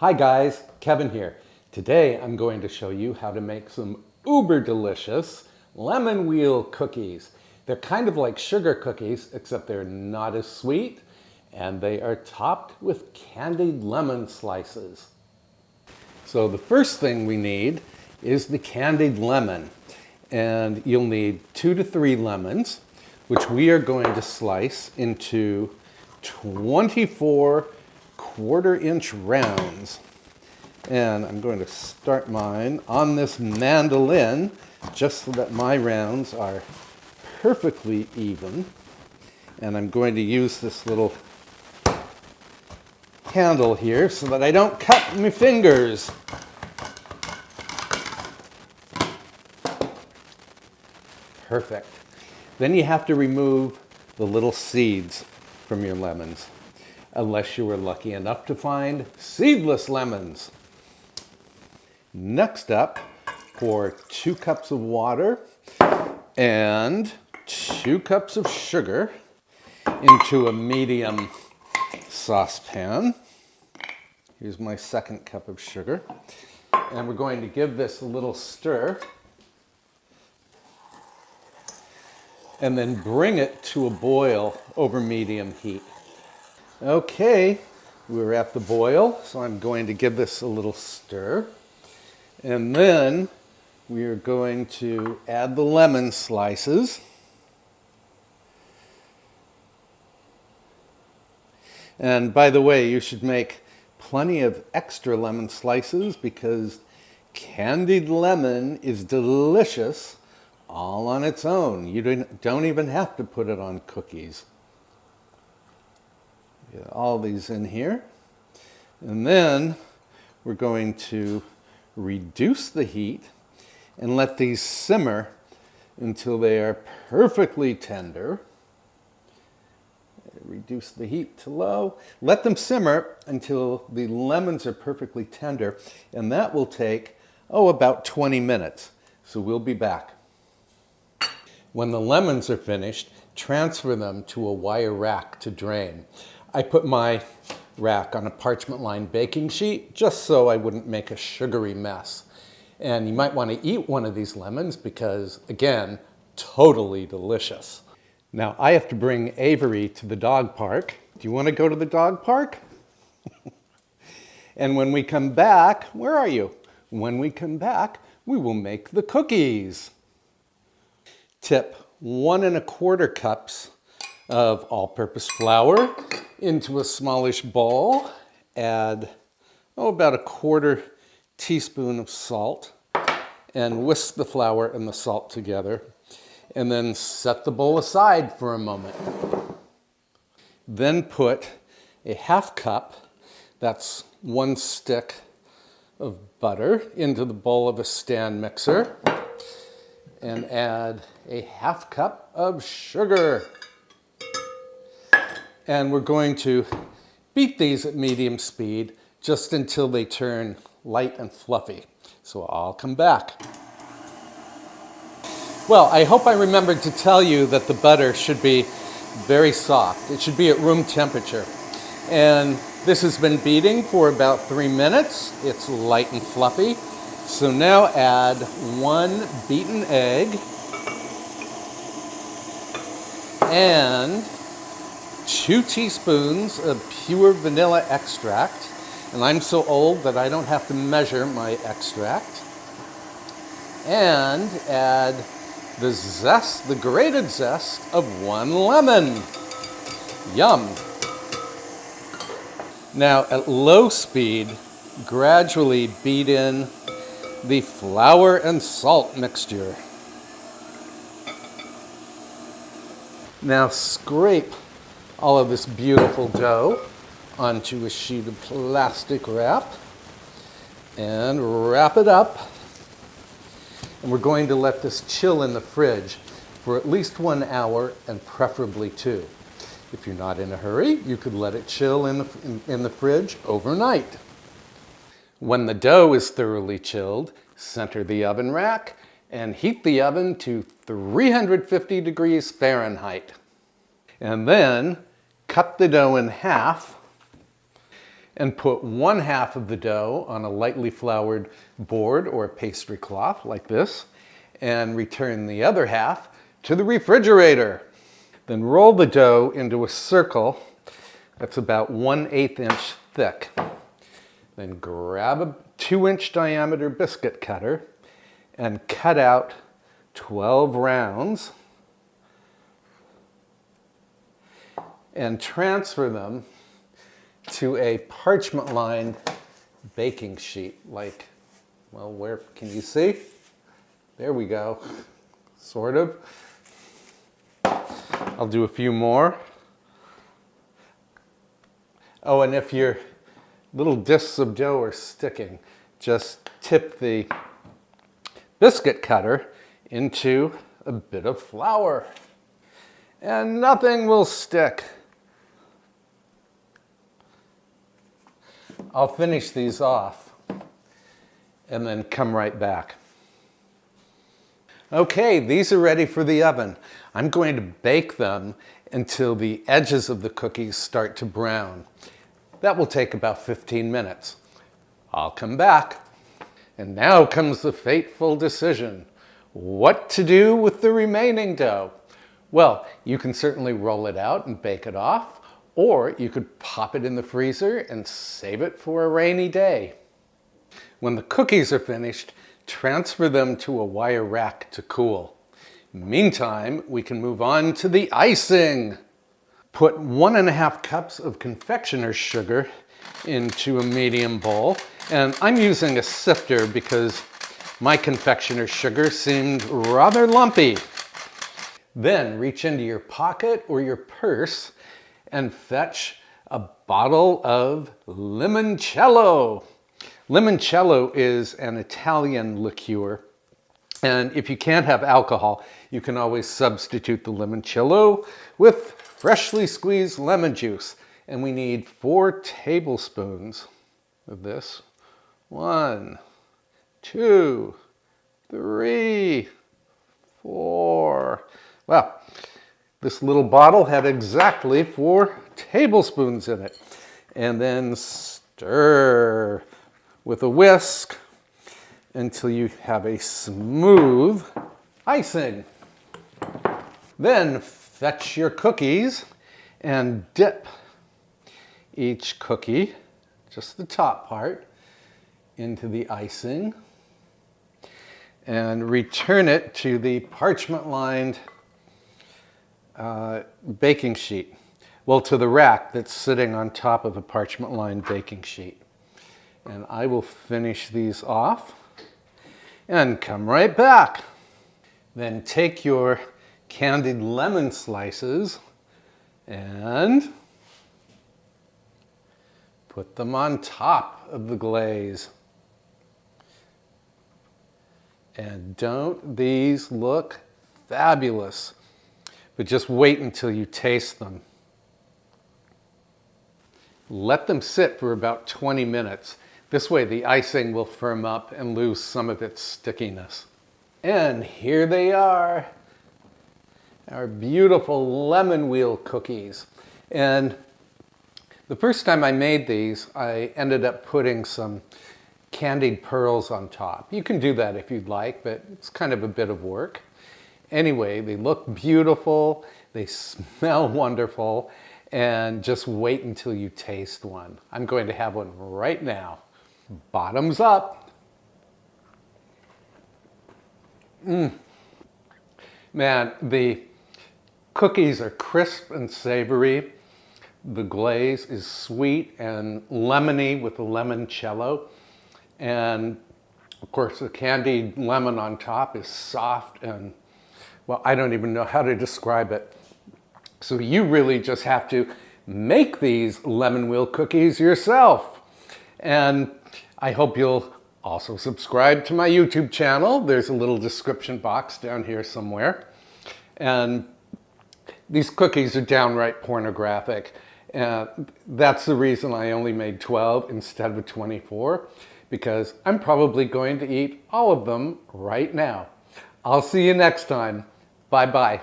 Hi guys, Kevin here. Today I'm going to show you how to make some uber delicious lemon wheel cookies. They're kind of like sugar cookies, except they're not as sweet, and they are topped with candied lemon slices. So the first thing we need is the candied lemon, and you'll need 2 to 3 lemons, which we are going to slice into 24 1/4-inch rounds. And I'm going to start mine on this mandolin just so that my rounds are perfectly even. And I'm going to use this little handle here so that I don't cut my fingers. Perfect. Then you have to remove the little seeds from your lemons, unless you were lucky enough to find seedless lemons. Next up, pour 2 cups of water and 2 cups of sugar into a medium saucepan. Here's my 2nd cup of sugar. And we're going to give this a little stir and then bring it to a boil over medium heat. Okay, we're at the boil, so I'm going to give this a little stir. And then we are going to add the lemon slices. And by the way, you should make plenty of extra lemon slices because candied lemon is delicious all on its own. You don't even have to put it on cookies. Get all these in here. And then we're going to reduce the heat and let these simmer until they are perfectly tender. Reduce the heat to low. Let them simmer until the lemons are perfectly tender, and that will take, about 20 minutes. So we'll be back. When the lemons are finished, transfer them to a wire rack to drain. I put my rack on a parchment-lined baking sheet just so I wouldn't make a sugary mess. And you might want to eat one of these lemons because, again, totally delicious. Now, I have to bring Avery to the dog park. Do you want to go to the dog park? And when we come back, where are you? When we come back, we will make the cookies. Tip 1 1/4 cups of all-purpose flour into a smallish bowl. Add, about 1/4 teaspoon of salt and whisk the flour and the salt together. And then set the bowl aside for a moment. Then put a 1/2 cup, that's 1 stick of butter, into the bowl of a stand mixer. And add a 1/2 cup of sugar. And we're going to beat these at medium speed just until they turn light and fluffy. So I'll come back. Well, I hope I remembered to tell you that the butter should be very soft. It should be at room temperature. And this has been beating for about 3 minutes. It's light and fluffy. So now add 1 beaten egg and 2 teaspoons of pure vanilla extract. And I'm so old that I don't have to measure my extract. And add the grated zest of 1 lemon. Yum. Now at low speed, gradually beat in the flour and salt mixture. Now scrape all of this beautiful dough onto a sheet of plastic wrap and wrap it up. And we're going to let this chill in the fridge for at least 1 hour and preferably 2. If you're not in a hurry, you could let it chill in the fridge overnight. When the dough is thoroughly chilled, center the oven rack and heat the oven to 350 degrees Fahrenheit. And then cut the dough in half and put one half of the dough on a lightly floured board or pastry cloth like this, and return the other half to the refrigerator. Then roll the dough into a circle that's about 1/8 inch thick. Then grab a 2-inch diameter biscuit cutter and cut out 12 rounds and transfer them to a parchment-lined baking sheet. Like, well, where can you see? There we go, sort of. I'll do a few more. Oh, and if your little discs of dough are sticking, just tip the biscuit cutter into a bit of flour, and nothing will stick. I'll finish these off and then come right back. Okay, these are ready for the oven. I'm going to bake them until the edges of the cookies start to brown. That will take about 15 minutes. I'll come back. And now comes the fateful decision. What to do with the remaining dough? Well, you can certainly roll it out and bake it off, or you could pop it in the freezer and save it for a rainy day. When the cookies are finished, transfer them to a wire rack to cool. Meantime, we can move on to the icing. Put 1½ cups of confectioner's sugar into a medium bowl, and I'm using a sifter because my confectioner's sugar seemed rather lumpy. Then reach into your pocket or your purse and fetch a bottle of limoncello. Limoncello is an Italian liqueur, and if you can't have alcohol, you can always substitute the limoncello with freshly squeezed lemon juice. And we need 4 tablespoons of this. 1, 2, 3, 4. Well, this little bottle had exactly 4 tablespoons in it. And then stir with a whisk until you have a smooth icing. Then fetch your cookies and dip each cookie, just the top part, into the icing and return it to the parchment-lined baking sheet. Well, to the rack that's sitting on top of a parchment-lined baking sheet. And I will finish these off and come right back. Then take your candied lemon slices and put them on top of the glaze. And don't these look fabulous? But just wait until you taste them. Let them sit for about 20 minutes. This way the icing will firm up and lose some of its stickiness. And here they are, our beautiful lemon wheel cookies. And the first time I made these, I ended up putting some candied pearls on top. You can do that if you'd like, but it's kind of a bit of work. Anyway, they look beautiful, they smell wonderful, and just wait until you taste one. I'm going to have one right now. Bottoms up. Man, the cookies are crisp and savory. The glaze is sweet and lemony with the limoncello. And of course, the candied lemon on top is soft and, well, I don't even know how to describe it. So you really just have to make these lemon wheel cookies yourself. And I hope you'll also subscribe to my YouTube channel. There's a little description box down here somewhere. And these cookies are downright pornographic. That's the reason I only made 12 instead of 24, because I'm probably going to eat all of them right now. I'll see you next time. Bye-bye.